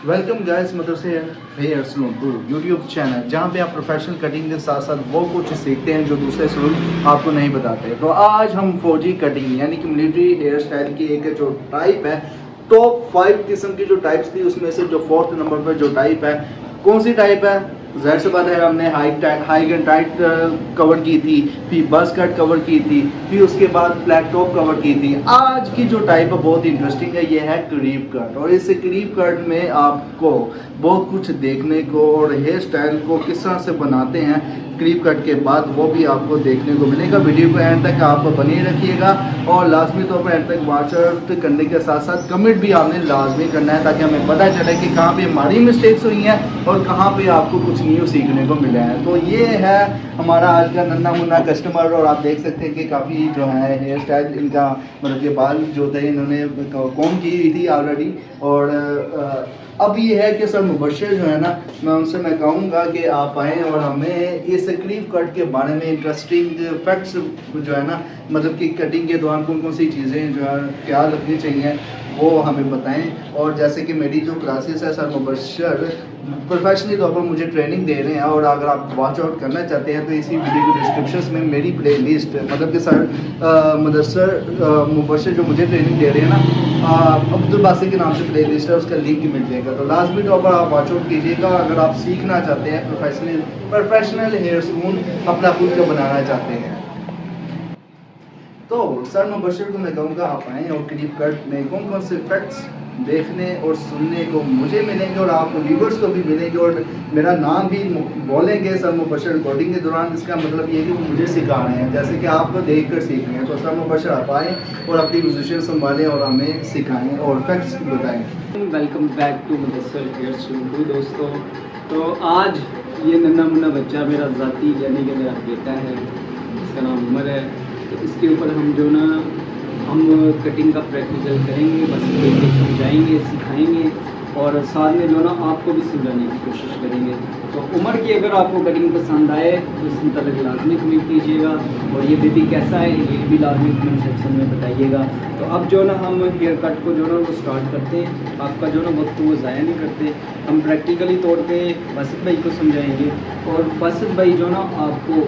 Welcome guys मदरसे hair salon to YouTube channel, जहाँ पे आप प्रोफेशनल कटिंग के साथ साथ वो कुछ सीखते हैं जो दूसरे सलून आपको नहीं बताते। तो आज हम फौजी कटिंग यानी कि मिलिट्री हेयर स्टाइल की एक जो टाइप है, टॉप 5 किस्म की जो टाइप्स थी उसमें से जो 4th नंबर पर जो टाइप है, कौन सी टाइप है? ज़ाहिर सी बात है, हमने हाई एंड टाइट कवर की थी, फिर बस कट कवर की थी, फिर उसके बाद फ्लैट टॉप कवर की थी। आज की जो टाइप है बहुत इंटरेस्टिंग है, ये है क्रीप कट। और इस क्रीप कट में आपको बहुत कुछ देखने को और हेयर स्टाइल को किस तरह से बनाते हैं क्रीप कट के बाद वो भी आपको देखने को मिलेगा। वीडियो को एंड तक आप बने रखिएगा और लाजमी तौर पर एंड तक वॉच आउट करने के साथ साथ कमेंट भी आपने लाजमी करना है, ताकि हमें पता चले कि कहाँ पे हमारी मिस्टेक्स हुई हैं और कहाँ पे आपको कुछ न्यू सीखने को मिला है। तो ये है हमारा आज का नन्ना मुन्ना कस्टमर। और आप देख सकते हैं कि काफ़ी जो है हेयर स्टाइल इनका, मतलब कि बाल जो थे इन्होंने कॉम की हुई थी ऑलरेडी। और अब ये है कि सर मुबशर जो है ना, मैं कहूँगा कि आप आएँ और हमें इस क्रीप कट के बारे में इंटरेस्टिंग फैक्ट्स जो है ना, मतलब कि कटिंग के दौरान कौन कौन सी चीज़ें जो है ख्याल रखनी चाहिए वो हमें बताएं। और जैसे कि मेरी जो क्लासेस है, सर मुबशर प्रोफेशनली तौर पर मुझे ट्रेनिंग दे रहे हैं, और अगर आप वॉच आउट करना चाहते हैं तो इसी वीडियो के डिस्क्रिप्शन में मेरी प्ले लिस्ट, मतलब कि सर मदरसर मुबशर जो मुझे ट्रेनिंग दे रहे हैं ना, अब्दुल बासिर के नाम से प्ले लिस्ट है, उसका लिंक मिल जाएगा। तो लाजमी तौर पर आप वॉच आउट कीजिएगा अगर आप सीखना चाहते हैं, प्रोफेशनल हेयर सलून अपना खुद का बनाना चाहते हैं। तो सर मुबशर को मैं कहूँगा आप आएँ और क्रीप कट में कौन कौन से फैक्ट्स देखने और सुनने को मुझे मिलेंगे और आप व्यूअर्स को भी मिलेंगे, और मेरा नाम भी बोलेंगे सर मुबशर रिकॉर्डिंग के दौरान। इसका मतलब ये है कि वो मुझे सिखा रहे हैं, जैसे कि आपको देख कर सीख रहे हैं। तो सर मुबशर आप आएँ और अपनी पोजीशन संभालें और हमें सिखाएँ और फैक्ट्स बताएँ। Welcome back to Madarsa hair salon two दोस्तों। तो आज ये नन्ना मुन्ना बच्चा मेरा ज़ाती यानी कि मेरा बेटा है, इसका नाम उमर है। तो इसके ऊपर हम जो ना हम कटिंग का प्रैक्टिकल करेंगे, बस बिल्कुल समझाएंगे, सिखाएंगे और साथ में जो ना आपको भी समझाने की कोशिश करेंगे। तो उमर की अगर आपको कटिंग पसंद आए तो इस मतलब लाजमी कमेंट कीजिएगा, और ये बेबी कैसा है ये भी लाजमी कमेंट सेक्शन में बताइएगा। तो अब जो ना हम हेयर कट को जो ना वो स्टार्ट करते हैं। आपका जो ना वक्त वो ज़ाया नहीं करते, हम प्रैक्टिकली तौर पे बासित भाई को समझाएंगे। और बासित भाई जो ना आपको,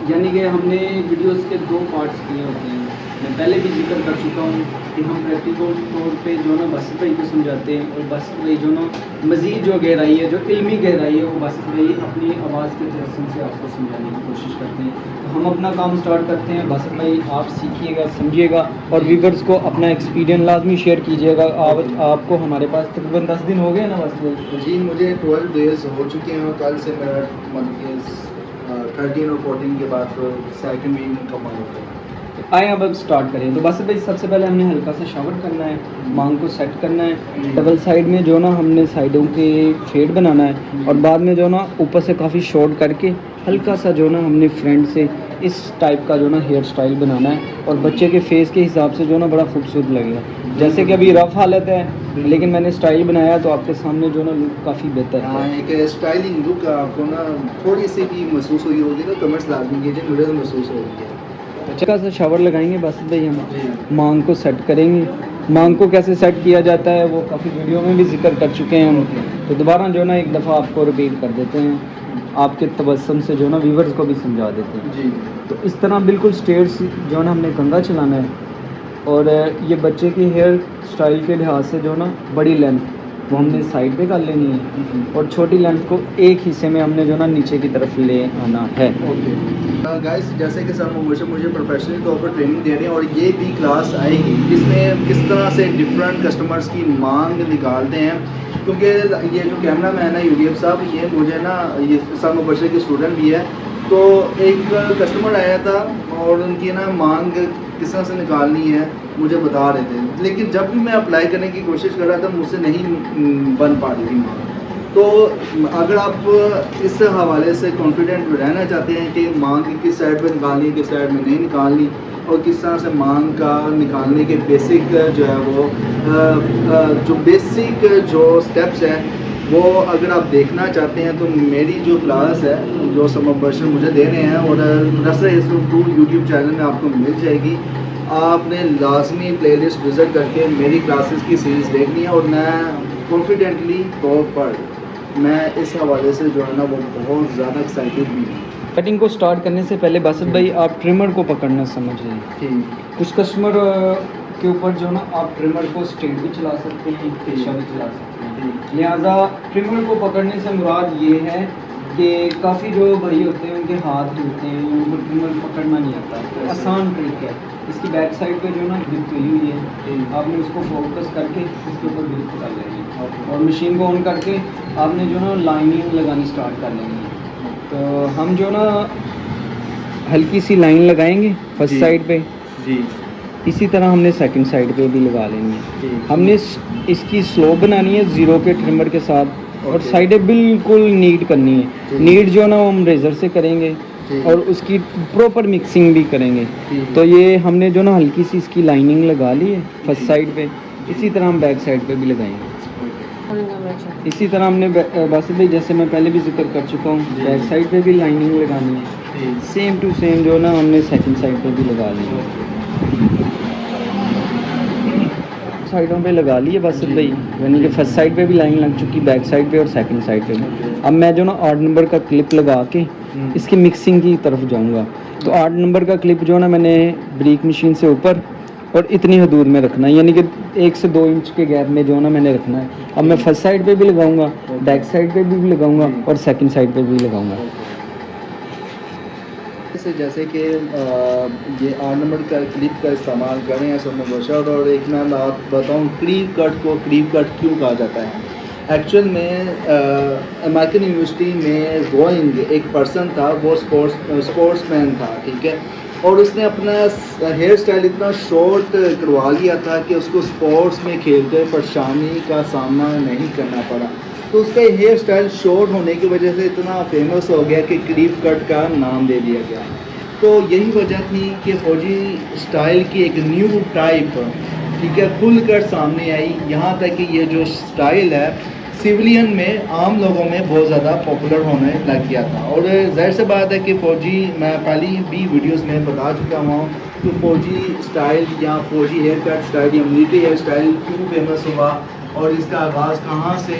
यानी कि हमने वीडियोस के 2 पार्ट्स किए होते हैं, मैं पहले भी जिक्र कर चुका हूँ कि हम प्रैक्टिकल तौर पे जो ना बासित भाई को समझाते हैं, और बासित भाई जो ना मज़ीद जो गहराई है, जो इल्मी गहराई है, वो बासित भाई अपनी आवाज़ के तजस्सुम से आपको समझाने की कोशिश करते हैं। तो हम अपना काम स्टार्ट करते हैं। बासित भाई आप सीखिएगा, समझिएगा और व्यूअर्स को अपना एक्सपीरियंस लाजमी शेयर कीजिएगा। आपको हमारे पास तकरीबन 10 दिन हो गए ना बासित भाई? जी, मुझे 12 डेज़ हो चुके हैं और कल से मेरा मतलब 13 और 14 के बाद सेकंड वीक मुकम्मल हो गया। आए अब स्टार्ट करें। तो बस भाई सबसे पहले हमने हल्का सा शावर करना है, मांग को सेट करना है। डबल साइड में जो ना हमने साइडों के फेड बनाना है, और बाद में जो ना ऊपर से काफ़ी शॉर्ट करके हल्का सा जो ना हमने फ्रंट से इस टाइप का जो ना हेयर स्टाइल बनाना है, और बच्चे के फेस के हिसाब से जो ना बड़ा खूबसूरत लगेगा। जैसे कि अभी रफ हालत है, लेकिन मैंने स्टाइल बनाया तो आपके सामने जो ना लुक काफ़ी बेहतर है। हाँ, एक स्टाइलिंग लुक आपको ना थोड़ी सी भी महसूस हुई होगी तो कमेंट्स लाजमी कीजिए, मुझे तो महसूस हो रही है। अच्छा सा शावर लगाएंगे बस भाई, हम मांग को सेट करेंगे। मांग को कैसे सेट किया जाता है वो काफ़ी वीडियो में भी जिक्र कर चुके हैं हम, तो दोबारा जो ना एक दफ़ा आपको रिपीट कर देते हैं, आपके तबस्सुम से जो ना व्यूवर्स को भी समझा देते हैं जी। तो इस तरह बिल्कुल स्ट्रेट जो ना हमने कंघा चलाना है, और ये बच्चे की हेयर स्टाइल के लिहाज से जो ना बड़ी लेंथ वो हमने साइड पे कर लेनी है, और छोटी लेंथ को एक हिस्से में हमने जो ना नीचे की तरफ ले आना है। ओके गाइस, जैसे कि सर मुझे प्रोफेशनल तौर पर ट्रेनिंग दे रहे हैं, और ये भी क्लास आएगी जिसमें किस तरह से डिफरेंट कस्टमर्स की मांग निकालते हैं। क्योंकि ये जो कैमरा मैन है यूएफ साहब, ये मुझे ना ये सर मुबशर के स्टूडेंट भी है। तो एक कस्टमर आया था और उनकी ना मांग किस तरह से निकालनी है मुझे बता रहे थे, लेकिन जब भी मैं अप्लाई करने की कोशिश कर रहा था मुझसे नहीं बन पा रही थी मांग। तो अगर आप इस हवाले से कॉन्फिडेंट रहना चाहते हैं कि मांग किस साइड पर निकालनी है, किस साइड में नहीं निकालनी, और किस तरह से मांग का निकालने के बेसिक जो है वो जो बेसिक जो स्टेप्स हैं वो अगर आप देखना चाहते हैं तो मेरी जो क्लास है जो सर मुबशर मुझे दे रहे हैं, और Madarsa hair salon to YouTube channel में आपको मिल जाएगी। आपने लाजमी प्लेलिस्ट विज़िट करके मेरी क्लासेस की सीरीज़ देखनी है, और मैं कॉन्फिडेंटली तौर पर मैं इस हवाले से जो है ना वो बहुत ज़्यादा एक्साइटेड भी हूँ। कटिंग को स्टार्ट करने से पहले बासित भाई आप ट्रिमर को पकड़ना समझिए। ठीक। कुछ कस्टमर के ऊपर जो ना आप ट्रिमर को स्ट्रेट भी चला सकते हैं, तिरछा भी चला सकते हैं। लिहाजा ट्रिमर को पकड़ने से मुराद ये है कि काफ़ी जो भाई होते हैं उनके हाथ टूटते हैं, उनको ट्रिमर पकड़ना नहीं आता। तो आसान ट्रिक है। इसकी बैक साइड पे जो ना ग्रिप हुई है, आपने उसको फोकस करके इसके ऊपर ग्रिप कर लेनी है और मशीन को ऑन करके आपने जो ना लाइनिंग लगानी स्टार्ट कर लेनी है। तो हम जो ना हल्की सी लाइन लगाएंगे फर्स्ट जी। साइड पे, जी। इसी तरह हमने सेकंड साइड पे भी लगा लेनी जी। है। हमने इसकी स्लोप बनानी है ज़ीरो के ट्रिमर के साथ और ओके। साइडें बिल्कुल नीट करनी है। जी। नीट जो ना वो हम रेज़र से करेंगे जी। और उसकी प्रॉपर मिक्सिंग भी करेंगे। जी। तो ये हमने जो ना हल्की सी इसकी लाइनिंग लगा ली है फर्स्ट जी। साइड पे, इसी तरह हम बैक साइड पे भी लगाएंगे। इसी तरह हमने बासित भाई जैसे मैं पहले भी जिक्र कर चुका हूँ, जी। बैक साइड पे भी लाइनिंग लगानी है, जी। सेम टू सेम जो ना हमने सेकंड साइड पे भी लगा ली है। साइडों पे लगा लिए बासित जी। भाई, यानी कि फर्स्ट साइड पे भी लाइन लग चुकी, बैक साइड पे और सेकंड साइड पे भी। ओके। अब मैं जो ना 8 नंबर का क्लिप लगा के इसकी मिक्सिंग की तरफ जाऊंगा। तो 8 नंबर का क्लिप जो ना मैंने ब्रेक मशीन से ऊपर और इतनी हदूद में रखना है, यानी कि 1 से 2 इंच के गैप में जो ना मैंने रखना है। अब मैं फर्स्ट साइड पे भी लगाऊंगा, बैक साइड पे भी लगाऊंगा और सेकंड साइड पे भी लगाऊंगा। जैसे कि ये 8 नंबर का क्लिप का इस्तेमाल करें ऐसा मुबशर, और एक मैं बात बताऊँ, क्रीप कट को क्रीप कट क्यों कहा जाता है। एक्चुअल में अमेरिकन यूनिवर्सिटी में गोइंग एक पर्सन था, वो स्पोर्ट्समैन था, ठीक है, और उसने अपना हेयर स्टाइल इतना शॉर्ट करवा लिया था कि उसको स्पोर्ट्स में खेलते हुए परेशानी का सामना नहीं करना पड़ा। तो उसका हेयर स्टाइल शॉर्ट होने की वजह से इतना फेमस हो गया कि क्रीप कट का नाम दे दिया गया। तो यही वजह थी कि फौजी स्टाइल की एक न्यू टाइप, ठीक है, खुल कर सामने आई। यहाँ तक कि ये जो स्टाइल है सिविलियन में, आम लोगों में बहुत ज़्यादा पॉपुलर होने लग गया था। और ज़ाहिर सी बात है कि फ़ौजी, मैं पहले भी वीडियोस में बता चुका हूँ कि फ़ौजी स्टाइल या फ़ौजी हेयर कट स्टाइल या मिलिट्री हेयर स्टाइल क्यों फेमस हुआ और इसका आगाज़ कहाँ से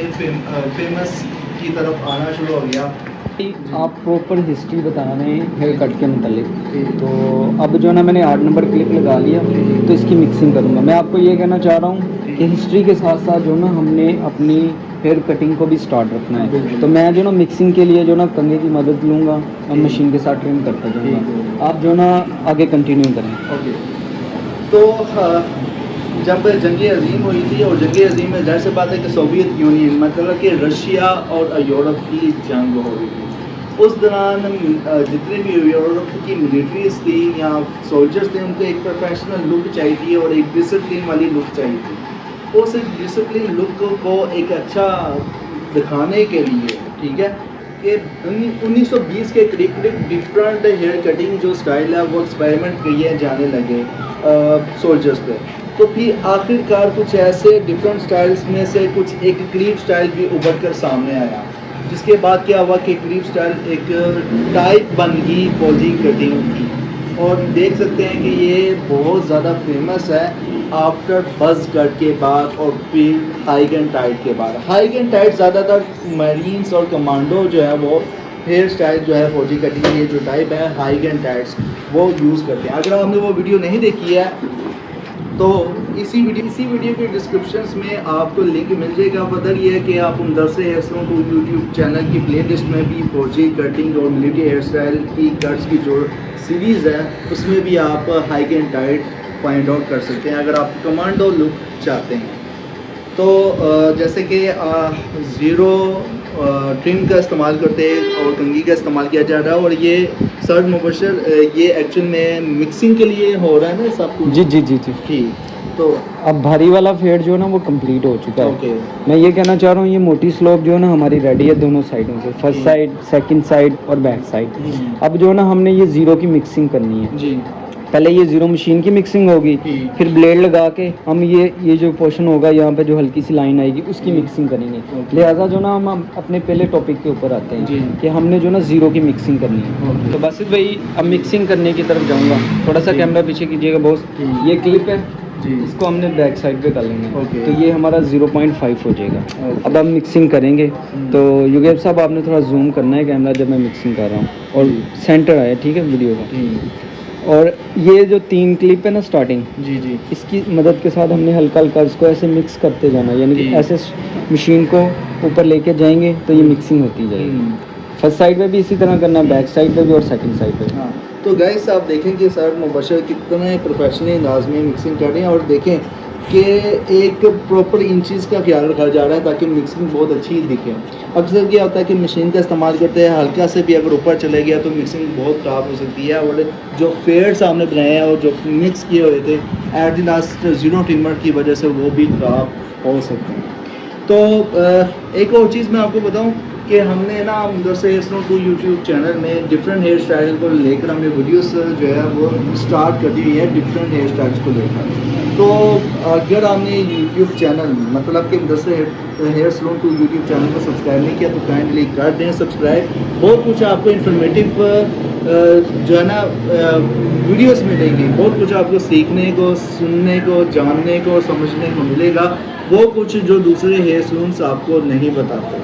फेमस की तरफ आना शुरू हो गया। आप प्रॉपर हिस्ट्री बता रहे हैं हेयर कट के मतलब। जी। तो अब जो ना मैंने 8 नंबर क्लिप लगा लिया, तो इसकी मिक्सिंग करूँगा। मैं आपको ये कहना चाह रहा हूँ कि हिस्ट्री के साथ साथ जो ना हमने अपनी हेयर कटिंग को भी स्टार्ट रखना है। तो मैं जो ना मिक्सिंग के लिए जो ना कंघे की मदद लूँगा और मशीन के साथ ट्रिम करता जाऊँगा। आप जो ना आगे कंटिन्यू करें। ओके। तो जब जंग अज़ीम हुई थी, और जंग अज़ीम में ज़ाहिर सी बात है कि सोवियत यूनियन, मतलब कि रशिया और यूरोप की जंग हो रही थी, उस दौरान जितने भी यूरोप की मिलिट्रीज थी या सोल्जर्स थे, उनको एक प्रोफेशनल लुक चाहिए थी और एक डिसिप्लिन वाली लुक चाहिए थी। उस डिसिप्लिन लुक को एक अच्छा दिखाने के लिए, ठीक है, कि 1920 के करीब डिफरेंट हेयर कटिंग जो स्टाइल है वो एक्सपेरिमेंट किए जाने लगे सोल्जर्स पे। तो फिर आखिरकार कुछ ऐसे डिफरेंट स्टाइल्स में से कुछ एक क्रीप स्टाइल भी उभर कर सामने आया, जिसके बाद क्या हुआ कि क्रीप स्टाइल एक टाइप बन गई फौजी कटिंग की। और देख सकते हैं कि ये बहुत ज़्यादा फेमस है आफ्टर बज़ कट के बाद और फिर हाइग एंड टाइट के बाद। हाइग एंड टाइट ज़्यादातर मरीन्स और कमांडो जो है वो हेयर स्टाइल जो है फौजी कटिंग ये जो टाइप है हाइग एंड टाइट्स वो यूज़ करते हैं। अगर आपने वो वीडियो नहीं देखी है तो इसी वीडियो के डिस्क्रिप्शंस में आपको लिंक मिल जाएगा। फर्दर ये है कि आप उन दरसे हेयर स्टाइल को यूट्यूब चैनल की प्लेलिस्ट में भी फौजी कटिंग और मिलिट्री हेयर स्टाइल की कट्स की जो सीरीज़ है उसमें भी आप हाइग एंड टाइट फाइंड आउट कर सकते हैं अगर आप कमांडो लुक चाहते हैं। तो जैसे कि ज़ीरो ट्रिम का इस्तेमाल करते हैं और कंघी का इस्तेमाल किया जा रहा है, और ये सर्द मुबशर ये एक्चुअल में मिक्सिंग के लिए हो रहा है ना सब कुछ। जी जी जी जी। ठीक। तो अब भारी वाला फेड जो है ना वो कंप्लीट हो चुका है। ओके। मैं ये कहना चाह रहा हूँ ये मोटी स्लोप जो है ना हमारी रेडी है दोनों साइडों से, फर्स्ट साइड, सेकंड साइड और बैक साइड। अब जो है ना हमने ये ज़ीरो की मिक्सिंग करनी है। जी। पहले ये ज़ीरो मशीन की मिक्सिंग होगी, फिर ब्लेड लगा के हम ये जो पोर्शन होगा यहाँ पे जो हल्की सी लाइन आएगी उसकी मिक्सिंग करेंगे। लिहाजा जो ना हम अपने पहले टॉपिक के ऊपर आते जी। हैं कि हमने जो ना ज़ीरो की मिक्सिंग करनी है। तो बासित भाई अब मिक्सिंग करने की तरफ जाऊँगा, थोड़ा सा कैमरा पीछे कीजिएगा बॉस। ये क्लिप है, जी। इसको हमने बैक साइड पे कर लेंगे। ओके। तो ये हमारा 0.5 हो जाएगा। ओके। अब हम मिक्सिंग करेंगे। तो युगेब साहब आपने थोड़ा जूम करना है कैमरा जब मैं मिक्सिंग कर रहा हूँ, और जी। सेंटर आया, ठीक है, वीडियो का। जी और ये जो 3 क्लिप है ना स्टार्टिंग, जी जी इसकी मदद के साथ हमने हल्का हल्का इसको ऐसे मिक्स करते जाना, यानी कि जी। ऐसे मशीन को ऊपर लेके जाएंगे तो ये मिक्सिंग होती जाएगी। फर्स्ट साइड पे भी इसी तरह करना, बैक साइड पे भी और सेकंड साइड पे भी। हाँ, तो गाइस आप देखें कि सर मुबशर कितने प्रोफेशनली अंदाज में मिक्सिंग कर रहे हैं, और देखें कि एक प्रॉपर इंचज़ का ख्याल रखा जा रहा है ताकि मिक्सिंग बहुत अच्छी दिखे। अक्सर क्या होता है कि मशीन का इस्तेमाल करते हैं, हल्का से भी अगर ऊपर चले गया तो मिक्सिंग बहुत ख़राब हो सकती है, और जो फेड्स हमने बनाए हैं और जो मिक्स किए हुए थे at the last zero trimmer की वजह से वो भी ख़राब हो सकते हैं। तो एक और चीज़ मैं आपको बताऊं कि हमने ना जैसे इसनो टू यूट्यूब चैनल में डिफरेंट हेयर स्टाइल को लेकर हमने वीडियोस जो है वो स्टार्ट कर दी हुई है डिफरेंट हेयर स्टाइल्स को लेकर। तो अगर आपने यूट्यूब चैनल मतलब कि जैसे hair salon to YouTube channel को सब्सक्राइब नहीं किया तो काइंडली कर दें सब्सक्राइब। बहुत कुछ आपको इन्फॉर्मेटिव जो है ना वीडियोस मिलेंगी, बहुत कुछ आपको सीखने को, सुनने को, जानने को, समझने को मिलेगा, वो कुछ जो दूसरे हेयर सलून्स आपको नहीं बताते।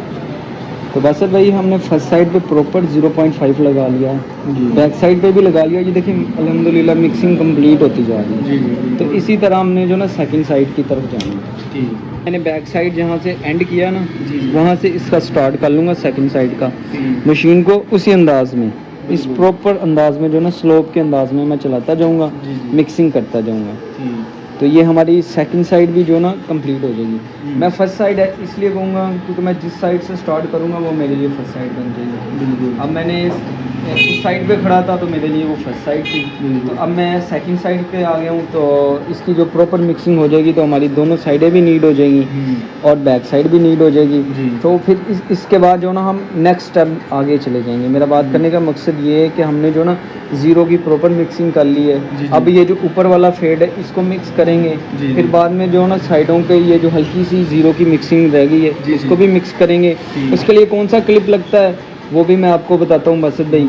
तो बासर भाई हमने फर्स्ट साइड पे प्रॉपर 0.5 लगा लिया है, जी। बैक साइड पे भी लगा लिया। ये देखिए अल्हम्दुलिल्लाह मिक्सिंग कंप्लीट होती जा रही है। जी जी तो इसी तरह हमने जो ना सेकंड साइड की तरफ जाना है। जी मैंने बैक साइड जहाँ से एंड किया ना, जी। वहाँ से इसका स्टार्ट कर लूँगा सेकंड साइड का, जी। मशीन को उसी अंदाज में, इस बिल्कुल। प्रॉपर अंदाज में जो ना स्लोप के अंदाज में मैं चलाता जाऊँगा, जी, जी। मिक्सिंग करता जाऊँगा। जी तो ये हमारी सेकंड साइड भी जो ना कंप्लीट हो जाएगी। मैं फर्स्ट साइड इसलिए कहूँगा क्योंकि मैं जिस साइड से स्टार्ट करूँगा वो मेरे लिए फर्स्ट साइड बन जाएगी। बिल्कुल। अब मैंने उस साइड पे खड़ा था तो मेरे लिए वो फर्स्ट साइड थी। बिल्कुल। तो अब मैं सेकंड साइड पे आ गया हूँ, तो इसकी जो प्रॉपर मिक्सिंग हो जाएगी तो हमारी दोनों साइडें भी नीड हो जाएंगी और बैक साइड भी नीड हो जाएगी। जी। तो फिर इसके बाद जो ना हम नेक्स्ट स्टेप आगे चले जाएंगे। मेरा बात करने का मकसद ये है कि हमने जो ना ज़ीरो की प्रॉपर मिक्सिंग कर ली है। जी। अब ये जो ऊपर वाला फेड है इसको मिक्स करेंगे। जी। फिर बाद में जो ना साइडों पे ये जो हल्की सी ज़ीरो की मिक्सिंग रह गई है जी, इसको जी। भी मिक्स करेंगे। जी। उसके लिए कौन सा क्लिप लगता है वो भी मैं आपको बताता हूँ मकसद भाई,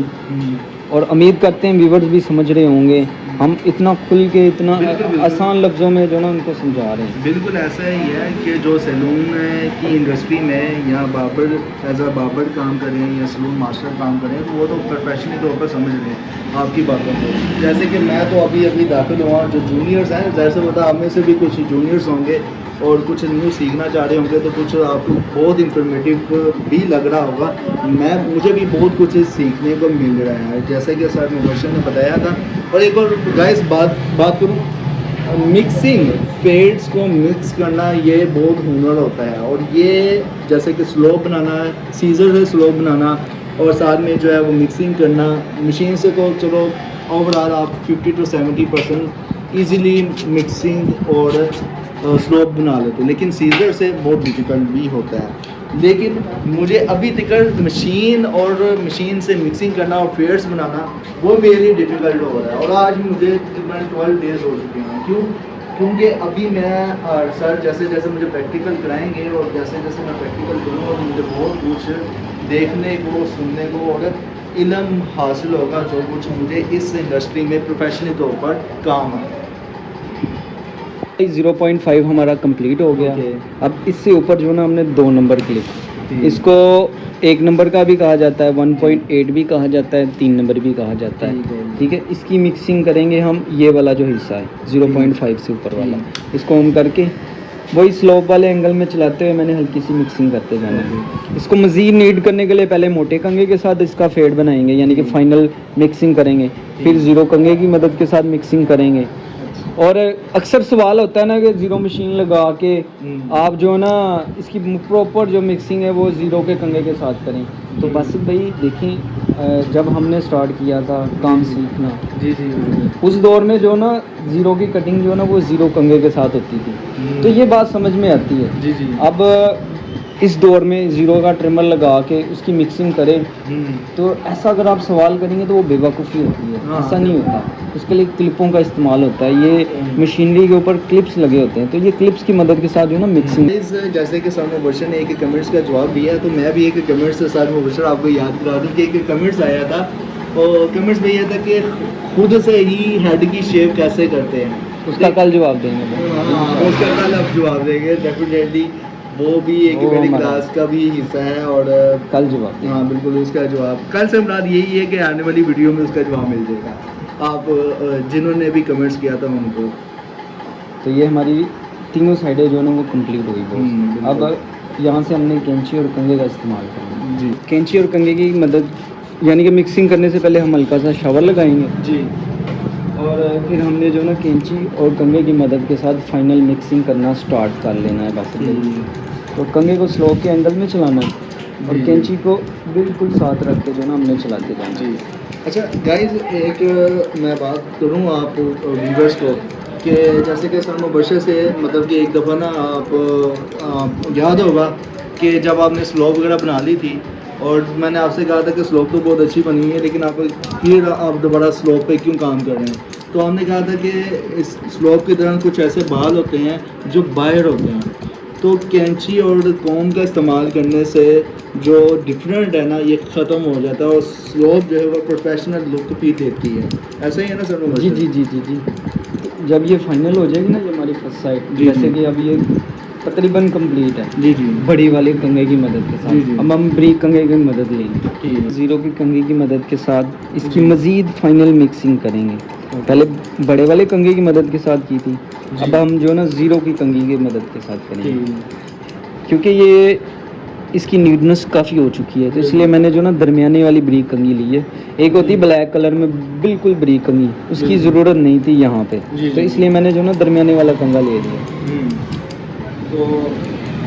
और उम्मीद करते हैं व्यूवर्स भी समझ रहे होंगे। हम इतना खुल के इतना बिल्कुल, बिल्कुल। आसान लफ्ज़ों में जो ना उनको समझा रहे हैं। बिल्कुल ऐसा ही है कि जो सैलून की इंडस्ट्री में या बाबर एज अ बाबर काम कर रहे हैं या सैलून मास्टर काम कर रहे हैं तो वो तो प्रोफेशनली तौर पर समझ रहे हैं आपकी बातों को। जैसे कि मैं तो अभी दाखिल हुआ, जो जूनियर्स हैं ज़ाहिर से पता आप में से भी कुछ जूनियर्स होंगे और कुछ न्यू सीखना चाह रहे होंगे, तो कुछ आपको बहुत इंफॉर्मेटिव भी लग रहा होगा। मुझे भी बहुत कुछ सीखने को मिल रहा है, जैसे कि सर मुबशर ने बताया था। और एक और गाइस बात करूँ, मिक्सिंग फेड्स को मिक्स करना ये बहुत हुनर होता है, और ये जैसे कि स्लोप बनाना है, सीजर से स्लोप बनाना, और साथ में जो है वो मिक्सिंग करना मशीन से, तो चलो ओवरऑल आप 50 to 70% ईज़िली मिक्सिंग और स्लोप बना लेते, लेकिन सीजर से बहुत डिफ़िकल्ट भी होता है। लेकिन मुझे अभी तक मशीन से मिक्सिंग करना और फेड्स बनाना वो मेरे लिए डिफ़िकल्ट हो रहा है, और आज मुझे तकरीबन 12 डेज़ हो चुके हैं। क्यों? क्योंकि अभी मैं सर जैसे जैसे मुझे प्रैक्टिकल कराएंगे और जैसे जैसे मैं प्रैक्टिकल करूँगा तो मुझे बहुत कुछ देखने को, सुनने को और इल्म हासिल होगा, जो कुछ मुझे इस इंडस्ट्री में प्रोफेशनल तौर पर काम है। 0.5 हमारा कंप्लीट हो गया। ओके। अब इससे ऊपर जो ना हमने 2 नंबर क्लिप, जी। इसको 1 नंबर का भी कहा जाता है, 1.8 भी कहा जाता है, 3 नंबर भी कहा जाता ठीक है। है। ठीक है, इसकी मिक्सिंग करेंगे हम, ये वाला जो हिस्सा है 0.5 से ऊपर वाला, इसको ऑन करके वही स्लोप वाले एंगल में चलाते हुए मैंने हल्की सी मिक्सिंग करते जाना है। इसको मज़ीद नीड करने के लिए पहले मोटे कंघे के साथ इसका फेड बनाएंगे, यानी कि फाइनल मिक्सिंग करेंगे, फिर ज़ीरो कंघे की मदद के साथ मिक्सिंग करेंगे। और अक्सर सवाल होता है ना कि ज़ीरो मशीन लगा के आप जो ना इसकी प्रॉपर जो मिक्सिंग है वो ज़ीरो के कंघे के साथ करें। तो बस भाई देखें, जब हमने स्टार्ट किया था काम सीखना, जी जी जी। उस दौर में जो ना ज़ीरो की कटिंग जो ना वो ज़ीरो कंघे के साथ होती थी, तो ये बात समझ में आती है। जी जी। अब इस दौर में ज़ीरो का ट्रिमर लगा के उसकी मिक्सिंग करें तो ऐसा अगर आप सवाल करेंगे तो वो बेवकूफ़ी होती है। हाँ। ऐसा नहीं होता, उसके लिए क्लिपों का इस्तेमाल होता है। ये मशीनरी के ऊपर क्लिप्स लगे होते हैं, तो ये क्लिप्स की मदद के साथ जो है ना मिक्सिंग। जैसे कि सर मुबशर ने एक कमेंट्स का जवाब दिया, तो मैं भी एक कमेंट्स सर मुबशर आपको याद करा दूँ कि एक कमेंट्स आया था, और कमेंट्स में यह था कि खुद से ही हेड की शेप कैसे करते हैं। उसका कल जवाब देंगे हाँ, उसका कल आप जवाब देंगे डेफिनेटली। वो भी एक वो मेरी हमारा- क्लास का भी हिस्सा है और कल जवाब देंगे। हाँ बिल्कुल उसका जवाब कल से मुराद यही है कि आने वाली वीडियो में उसका जवाब मिल जाएगा। आप जिन्होंने भी कमेंट्स किया था उनको। तो ये हमारी तीनों साइडें जो है ना वो कंप्लीट हुई बिल्कुल। अब यहाँ से हमने कैंची और कंघे का इस्तेमाल करना जी है। कैंची और कंघे की मदद यानी कि मिक्सिंग करने से पहले हम हल्का सा शावर लगाएंगे जी और फिर हमने जो ना कैंची और कंघे की मदद के साथ फाइनल मिक्सिंग करना स्टार्ट कर लेना है बस। तो कंघे को स्लो के एंगल में चलाना है और जी। कैंची को बिल्कुल साथ रख के जो ना हमने चलाते जाना जी है। अच्छा गाइस एक मैं बात करूँ आप व्यूवर्स को कि जैसे कि सर मुबशर से मतलब कि एक दफ़ा ना आप याद होगा कि जब आपने स्लोप वगैरह बना ली थी और मैंने आपसे कहा था कि स्लोप तो बहुत अच्छी बनी हुई है लेकिन आप फिर आप दोबारा स्लोप पे क्यों काम कर रहे हैं। तो हमने कहा था कि इस स्लोप के दौरान कुछ ऐसे बाल होते हैं जो बाहर होते हैं, तो कैंची और कॉम का इस्तेमाल करने से जो डिफरेंट है ना ये ख़त्म हो जाता है और स्लोप जो है वो प्रोफेशनल लुक भी देती है। ऐसा ही है ना सर? जी जी जी जी जी। जब ये फाइनल हो जाएगी ना ये हमारी फर्स्ट साइड, जी, जैसे जी। कि अब ये तकरीबन कंप्लीट है जी जी बड़ी वाले कंघे की मदद के जी, जी। साथ। अब हम ब्रीक कंघे की मदद लेंगे, ठीक है। ज़ीरो की कंघी की मदद के साथ इसकी जी। मज़ीद फाइनल मिक्सिंग करेंगे। पहले बड़े वाले कंघे की मदद के साथ की थी, जी। अब हम जो ना ज़ीरो की कंघी की मदद के साथ करेंगे ठीक क्योंकि ये इसकी न्यूडनेस काफ़ी हो चुकी है। तो इसलिए मैंने जो ना दरमियाने वाली ब्रीक कंघी ली है। एक होती है ब्लैक कलर में बिल्कुल ब्रीक कंघी, उसकी जी। ज़रूरत नहीं थी यहाँ पे, जी, तो जी। इसलिए मैंने जो ना दरमियाने वाला कंघा ले लिया। तो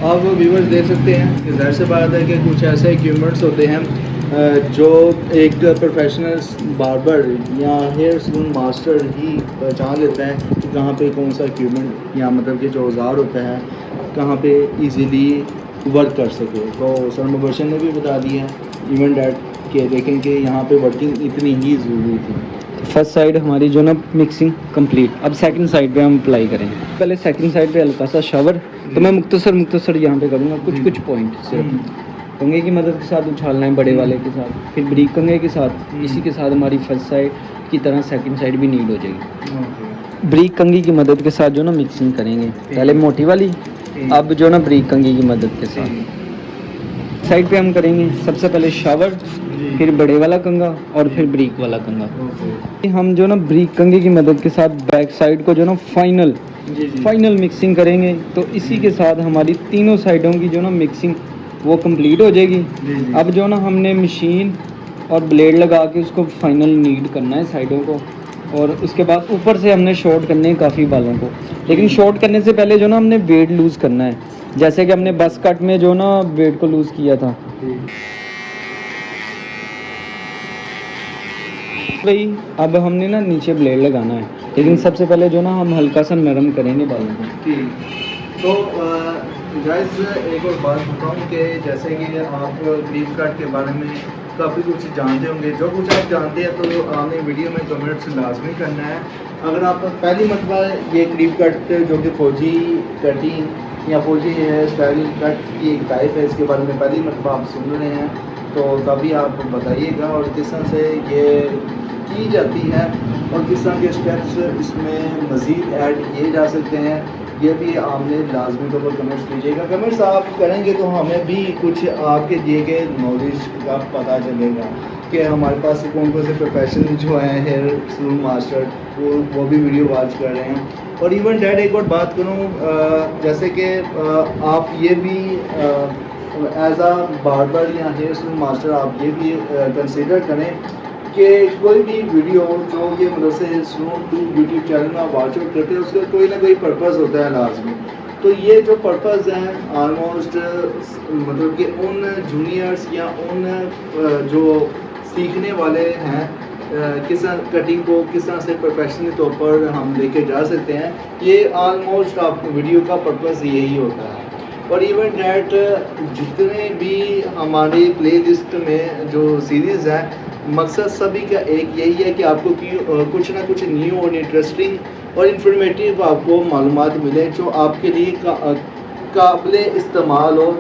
आप व्यूवर्स देख सकते हैं कि ज़ाहिर सी बात है कि कुछ ऐसे इक्विपमेंट्स होते हैं जो एक प्रोफेशनल बार्बर या हेयर सलून मास्टर ही पहचान लेता है कि कहाँ पे कौन सा इक्विपमेंट या मतलब कि जो औजार होता है कहाँ पे इजीली वर्क कर सके। तो सर मुबशर ने भी बता दिया है इवन डैट कि देखें कि यहाँ पे वर्किंग इतनी ही ज़रूरी थी। फर्स्ट साइड हमारी जो ना मिक्सिंग कंप्लीट, अब सेकंड साइड पे हम अप्लाई करेंगे। पहले सेकंड साइड पे हल्का सा शावर, तो मैं मुख्तसर यहाँ पे करूँगा कुछ जी। कुछ पॉइंट सिर्फ। कंघे की मदद के साथ उछालना है बड़े वाले के साथ, फिर ब्रीक कंघे के साथ, इसी के साथ हमारी फर्स्ट साइड की तरह सेकंड साइड भी नीड हो जाएगी। ब्रीक कंघी की मदद के साथ जो ना मिक्सिंग करेंगे, पहले मोटी वाली, अब जो ना ब्रीक कंघी की मदद के साथ। साइड पे हम करेंगे सबसे पहले शावर, फिर बड़े वाला कंघा और फिर ब्रीक वाला कंघा। हम जो ना ब्रीक कंघी की मदद के साथ बैक साइड को जो ना फाइनल मिक्सिंग करेंगे, तो इसी के साथ हमारी तीनों साइडों की जो ना मिक्सिंग वो कंप्लीट हो जाएगी। अब जो ना हमने मशीन और ब्लेड लगा के उसको फाइनल नीड करना है साइडों को, और उसके बाद ऊपर से हमने शॉर्ट करने हैं काफ़ी बालों को। लेकिन शॉर्ट करने से पहले जो ना हमने वेट लूज़ करना है, जैसे कि हमने बस कट में जो ना वेट को लूज़ किया था। भाई अब हमने ना नीचे ब्लेड लगाना है, लेकिन सबसे पहले जो ना हम हल्का सा नरम करेंगे बालों को। ठीक। तो गाइस एक और बात बताऊं कि जैसे कि आप क्रीप कट के बारे में काफ़ी कुछ जानते होंगे, जो कुछ आप जानते हैं तो आपने वीडियो में कमेंट्स लाजमी करना है। अगर आप पहली मरतबा ये क्रीप कट जो कि फौजी कटिंग या फौजी हेयर स्टाइल कट की एक टाइप है, इसके बारे में पहली मरतबा आप सुन रहे हैं तो तभी आप बताइएगा और किस तरह से ये की जाती है और किस तरह के स्टेप्स इसमें मज़ीद ऐड किए जा सकते हैं, ये भी आपने लाजमी तौर पर कमेंट्स कीजिएगा। कमेंट्स आप करेंगे तो हमें भी कुछ आपके दिए गए नॉलेज का पता चलेगा कि हमारे पास कौन कौन से प्रोफेशन जो हैं हेयर सलून मास्टर वो भी वीडियो वॉच कर रहे हैं। और इवन डैड एक और बात करूँ, जैसे कि आप ये भी एज आ बार्बर या हेयर सलून मास्टर आप ये भी कंसिडर करें कि कोई भी वीडियो जो ये मदरसे सलून टू यूट्यूब चैनल में आप वॉच आउट करते हैं उसका कोई ना कोई पर्पज़ होता है लाजमी। तो ये जो पर्पज़ हैं ऑलमोस्ट मतलब कि उन जूनियर्स या उन जो सीखने वाले हैं किस तरह कटिंग को किस तरह से प्रोफेशनल तौर पर हम लेके जा सकते हैं, ये ऑलमोस्ट आपको वीडियो का पर्पज़ यही होता है। और इवन डैट जितने भी हमारी प्ले लिस्ट में जो सीरीज़ है, मकसद सभी का एक यही है कि आपको कुछ ना कुछ न्यू और इंटरेस्टिंग और इन्फॉर्मेटिव आपको मालूमात मिले जो आपके लिए काबिल इस्तेमाल हो,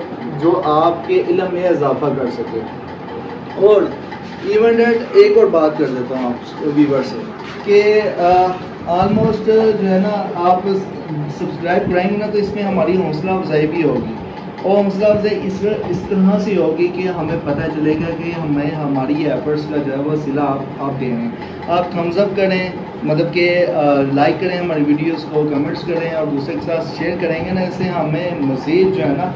जो आपके इल्म में इजाफा कर सके। और इवन डैट एक और बात कर देता हूँ आप व्यूवर से कि ऑलमोस्ट जो है ना आप सब्सक्राइब कराएंगे ना तो इसमें हमारी हौसला अफजाई भी होगी, और हौसला अफजाई इस तरह से होगी कि हमें पता चलेगा कि हमें हमारी एफर्ट्स का जो है वो सिला आप दे रहे हैं। आप थम्स अप करें, मतलब कि लाइक करें हमारी वीडियोस को, कमेंट्स करें और दूसरे के साथ शेयर करेंगे ना, इससे हमें मज़ीद जो है ना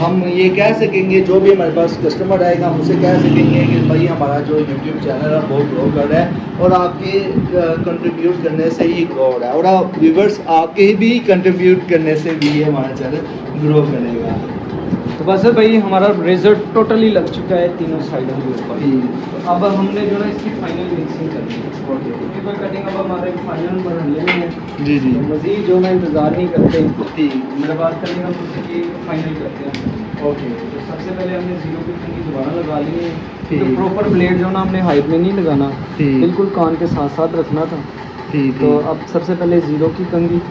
हम ये कह सकेंगे, जो भी हमारे पास कस्टमर आएगा हम उसे कह सकेंगे कि भाई हमारा जो यूट्यूब चैनल है वो ग्रो कर रहा है और आपके कंट्रीब्यूट करने से ही ग्रो हो रहा है, और आप व्यूवर्स आपके भी कंट्रीब्यूट करने से भी हमारा चैनल ग्रो करेगा। तो बस भाई हमारा रिजल्ट टोटली लग चुका है तीनों साइडों के ऊपर। तो अब हमने जो है इसकी फाइनल मिक्सिंग करनी है। पेपर कटिंग अब हमारे फाइनल मरहले में है। जी जी। तो मज़ीद जो मैं इंतज़ार नहीं करते, ठीक, मेरा बात करने का मतलब कि फाइनल करते हैं। ओके। तो सबसे पहले हमने जीरो की कंघी दोबारा लगा ली है। ठीक। तो प्रॉपर ब्लेड जो ना हमने हाइट में नहीं लगाना, ठीक। बिल्कुल कान के साथ साथ रखना था। ठीक। तो अब सबसे पहले ज़ीरो की कंघी,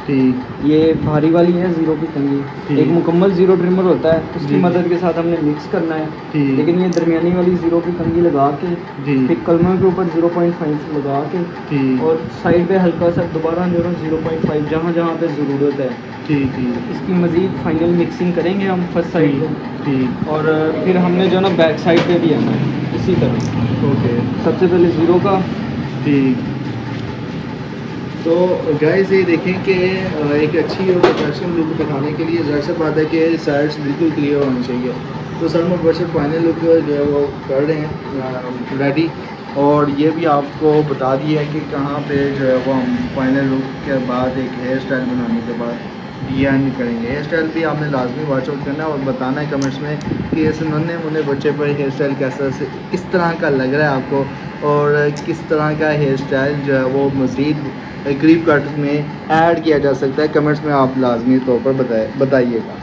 ठीक, ये भारी वाली है ज़ीरो की कंघी। ठीक। एक मुकम्मल ज़ीरो ट्रिमर होता है, उसकी जी। मदद के साथ हमने मिक्स करना है। ठीक। लेकिन ये दरमियानी वाली ज़ीरो की कंघी लगा के जी। फिर कलमों के ऊपर 0.5 लगा के ठीक। और साइड पे हल्का सा दोबारा जो है 0.5 जहाँ जहाँ पे ज़रूरत है ठीक। ठीक। इसकी मज़ीद फाइनल मिक्सिंग करेंगे हम फर्स्ट साइड को। ठीक। और फिर हमने जो ना बैक साइड पे भी आना है इसी तरह। ओके। सबसे पहले ज़ीरो का। ठीक। तो गाइस ये देखें कि एक अच्छी और प्रोफेशनल लुक दिखाने के लिए ज़ाहिर सी बात है कि साइड्स बिल्कुल क्लियर होनी चाहिए। तो सर मुबशर फाइनल लुक जो है वो कर रहे हैं रेडी, और ये भी आपको बता दिया है कि कहाँ पे जो है वो हम फाइनल लुक के बाद एक हेयर स्टाइल बनाने के बाद डिज़ाइन करेंगे। हेयर स्टाइल भी आपने लाजमी वॉच आउट करना है और बताना है कमेंट्स में कि ऐसे नन्हे मुन्ने बच्चे पर हेयर स्टाइल कैसा से किस तरह का लग रहा है आपको, और किस तरह का हेयर स्टाइल जो है वो मज़ीद क्रीप कट में ऐड किया जा सकता है। कमेंट्स में आप लाजमी तौर पर बताइएगा।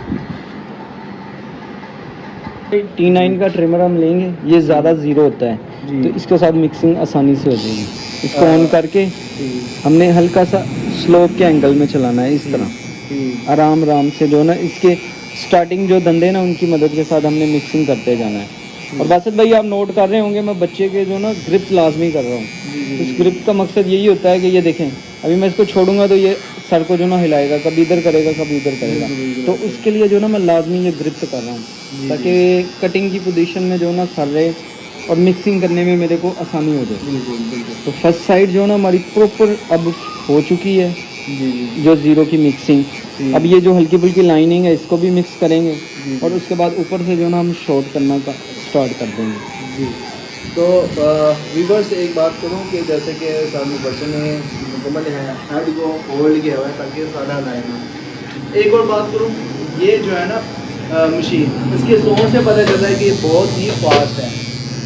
T9 का ट्रिमर हम लेंगे, ये ज़्यादा ज़ीरो होता है जी। तो इसके साथ मिक्सिंग आसानी से हो जाएगी। इसको ऑन करके ठीक। हमने हल्का सा स्लोप के एंगल में चलाना है इस तरह, ठीक। आराम आराम से जो ना इसके स्टार्टिंग जो धंधे ना उनकी मदद के साथ हमने मिक्सिंग करते जाना है। और बासित भाई आप नोट कर रहे होंगे मैं बच्चे के जो ना ग्रिप्स लाजमी कर रहा हूँ। इस ग्रिप का मकसद यही होता है कि ये देखें अभी मैं इसको छोड़ूंगा तो ये सर को जो ना हिलाएगा, कभी इधर करेगा कभी उधर करेगा, तो उसके लिए जो ना मैं लाजमी ये ग्रिप कर रहा हूँ ताकि कटिंग की पोजीशन में जो ना सर रहे और मिक्सिंग करने में मेरे को आसानी हो जाए। तो फर्स्ट साइड जो ना हमारी प्रॉपर अब हो चुकी है जो ज़ीरो की मिक्सिंग। अब ये जो हल्की फुल्की लाइनिंग है इसको भी मिक्स करेंगे और उसके बाद ऊपर से जो ना हम शॉर्ट करना का स्टार्ट कर देंगे जी। तो वीवर्स एक बात करूँ कि जैसे कि सामने बच्चे ने मुकम्मल हेड को होल्ड किया हुआ है ताकि सारा लाइन हो। एक और बात करूँ, ये जो है ना मशीन, इसके जोन से पता चलता है कि ये बहुत ही फास्ट है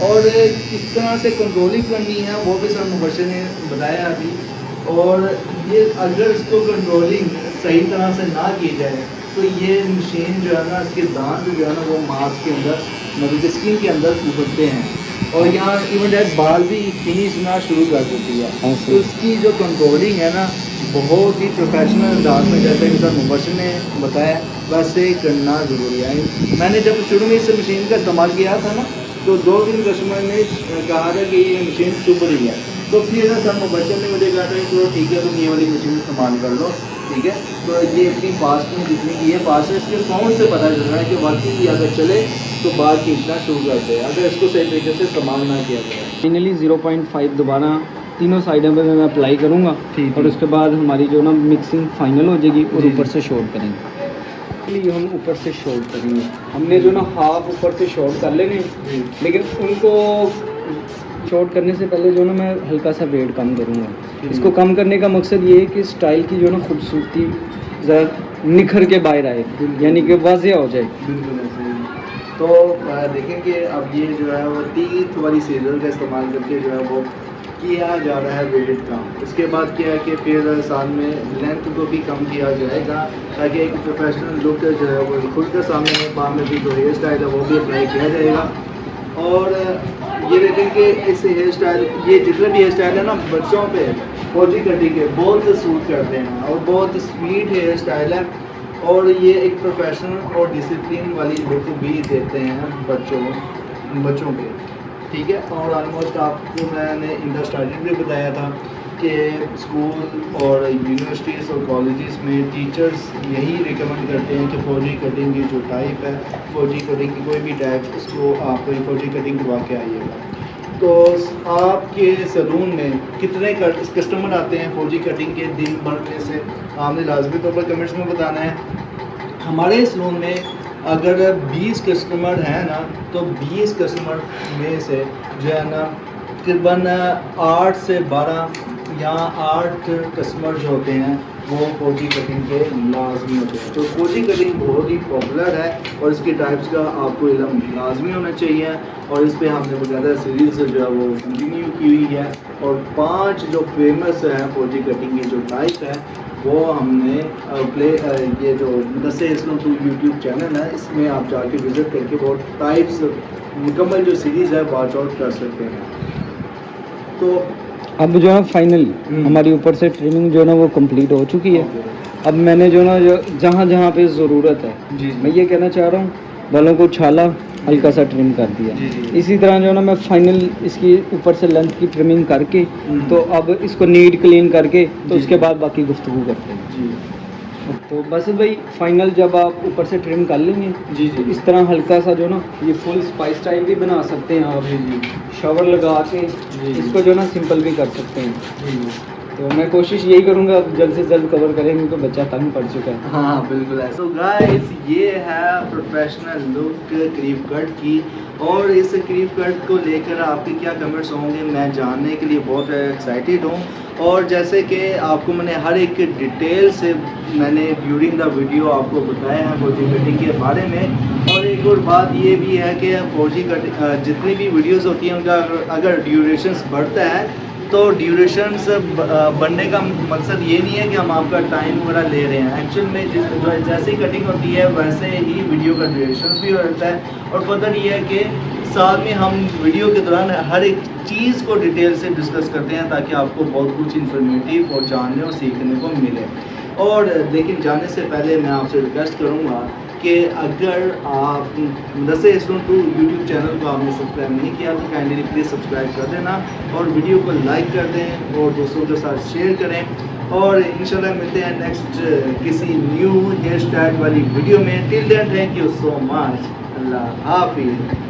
और किस तरह से कंट्रोलिंग करनी है वो भी सर मुबशर ने बताया अभी। और ये अगर इसको कंट्रोलिंग सही तरह से ना की जाए तो ये मशीन जो है ना इसके दांत जो है ना वो मांस के अंदर मतलब स्किन के अंदर उभरते हैं और यहाँ इवन डेट बाल भी खींचना शुरू कर देती है। तो इसकी जो कंट्रोलिंग है ना बहुत ही प्रोफेशनल अंदाज में जैसे कि सर मुबशर ने बताया वैसे करना ज़रूरी है। मैंने जब शुरू में इस मशीन का इस्तेमाल किया था ना तो 2-3 कस्टमर ने कहा था कि ये मशीन चुभ रही है, तो फिर सर मुबशर ने मुझे कहा था तो ठीक है तुम ये वाली मशीन इस्तेमाल कर लो, ठीक है। तो ये इतनी फास्ट में जितनी की है फास्ट है, इसके साउंड से पता चल रहा है कि वाकई अगर चले तो बाल खींचना शुरू करते हैं अगर इसको सही तरीके से इस्तेमाल ना किया जाए। फाइनली 0.5 दोबारा तीनों साइडों पे मैं अप्लाई करूँगा ठीक और उसके बाद हमारी जो ना मिक्सिंग फाइनल हो जाएगी और जी। ऊपर से शॉर्ट करेंगे। इसलिए हम ऊपर से शॉर्ट करेंगे, हमने जो ना हाफ ऊपर से शॉर्ट कर लेने, लेकिन उनको शॉर्ट करने से पहले जो ना मैं हल्का सा वेट कम करूँगा। इसको कम करने का मकसद ये है कि स्टाइल की जो ना खूबसूरती ज़रा निखर के बाहर आए, यानी कि वाज़ेह हो जाए। बिल्कुल ऐसे ही। तो देखें कि अब ये जो है वो टीथ वाली सीजर का इस्तेमाल करके जो है वो किया जा रहा है वेट कम। इसके बाद क्या है कि फिर साथ में लेंथ को भी कम किया जाएगा ताकि एक प्रोफेशनल लुक जो है वो खुद के सामने बाद में भी जो हेयर स्टाइल है वो भी अप्लाई किया जाएगा। और ये देखें कि इस हेयर स्टाइल ये जितने भी हेयर स्टाइल है ना बच्चों पे फौजी कटिंग के बहुत सूट करते हैं और बहुत स्वीट हेयर स्टाइल है और ये एक प्रोफेशनल और डिसिप्लिन वाली लुक भी देते हैं बच्चों के, ठीक है। और ऑलमोस्ट आपको मैंने इन द स्टार्टिंग भी बताया था के स्कूल और यूनिवर्सिटीज़ और कॉलेजेस में टीचर्स यही रिकमेंड करते हैं कि फौजी कटिंग की जो टाइप है, फौजी कटिंग की कोई भी टाइप, उसको आप फौजी कटिंग करवा के आइएगा। तो आपके सैलून में कितने कस्टमर आते हैं फौजी कटिंग के दिन भर में से? आपने लाजमी तौर पर कमेंट्स में बताना है। हमारे सैलून में अगर 20 कस्टमर हैं ना, तो 20 कस्टमर में से जो है ना तकरीबन 8 से 12 या 8 कस्टमर जो होते हैं वो फौजी कटिंग के लाजमी होते हैं। तो फौजी कटिंग बहुत ही पॉपुलर है और इसकी टाइप्स का आपको इल्म लाजमी होना चाहिए, और इस पर हमने वगैरह सीरीज़ जो है वो कंटिन्यू की हुई है, और 5 जो फेमस हैं फौजी कटिंग की जो टाइप है वो हमने ये जो मुदस्सिर इस्लाम 2 यूट्यूब चैनल है, इसमें आप जाके विज़िट करके वो टाइप्स मुकम्मल जो सीरीज़ है वॉच आउट कर सकते हैं। तो अब जो है फाइनल हमारी ऊपर से ट्रिमिंग जो है ना वो कंप्लीट हो चुकी है। अब मैंने जो ना जो जहाँ जहाँ पे ज़रूरत है, जी मैं ये कहना चाह रहा हूँ, बालों को छाला हल्का सा ट्रिम कर दिया। जी। इसी तरह जो है ना मैं फाइनल इसकी ऊपर से लेंथ की ट्रिमिंग करके तो अब इसको नीट क्लीन करके तो जी। उसके बाद बाकी गुफ्तगू करते हैं। जी तो बस भाई फाइनल जब आप ऊपर से ट्रिम कर लेंगे जी तो इस तरह हल्का सा जो ना ये फुल स्पाइस टाइप भी बना सकते हैं आप। जी शावर लगा के जी। इसको जो ना सिंपल भी कर सकते हैं। जी। तो मैं कोशिश यही करूँगा अब जल्द से जल्द कवर करेंगे, तो बच्चा तंग पड़ चुका है। हाँ बिल्कुल है। तो गाइस ये है प्रोफेशनल लुक क्रीप कट की, और इस क्रीप कट को लेकर आपके क्या कमेंट्स होंगे मैं जानने के लिए बहुत एक्साइटेड हूँ। और जैसे कि आपको मैंने हर एक डिटेल से मैंने ड्यूरिंग द वीडियो आपको बताया है फौजी कटिंग के बारे में। और एक और बात ये भी है कि फौजी कटिंग जितनी भी वीडियोस होती हैं उनका अगर ड्यूरेशंस बढ़ता है तो ड्यूरेशंस बढ़ने का मकसद ये नहीं है कि हम आपका टाइम वगैरह ले रहे हैं। एक्चुअल में जो जैसे ही कटिंग होती है वैसे ही वीडियो का ड्यूरेशंस भी हो जाता है। और फर्दर ये है कि साथ में हम वीडियो के दौरान हर एक चीज़ को डिटेल से डिस्कस करते हैं ताकि आपको बहुत कुछ इन्फॉर्मेटिव और जानने और सीखने को मिले। और लेकिन जाने से पहले मैं आपसे रिक्वेस्ट करूँगा कि अगर आप मुदस्सिर इस्लाम 2 यूट्यूब चैनल को आपने सब्सक्राइब नहीं किया तो काइंडली प्लीज़ सब्सक्राइब कर देना, और वीडियो को लाइक कर दें और दोस्तों के साथ शेयर करें। और इंशाल्लाह मिलते हैं नेक्स्ट किसी न्यू हेयर स्टाइल वाली वीडियो में। Till then thank you so much. Allah हाफिज़।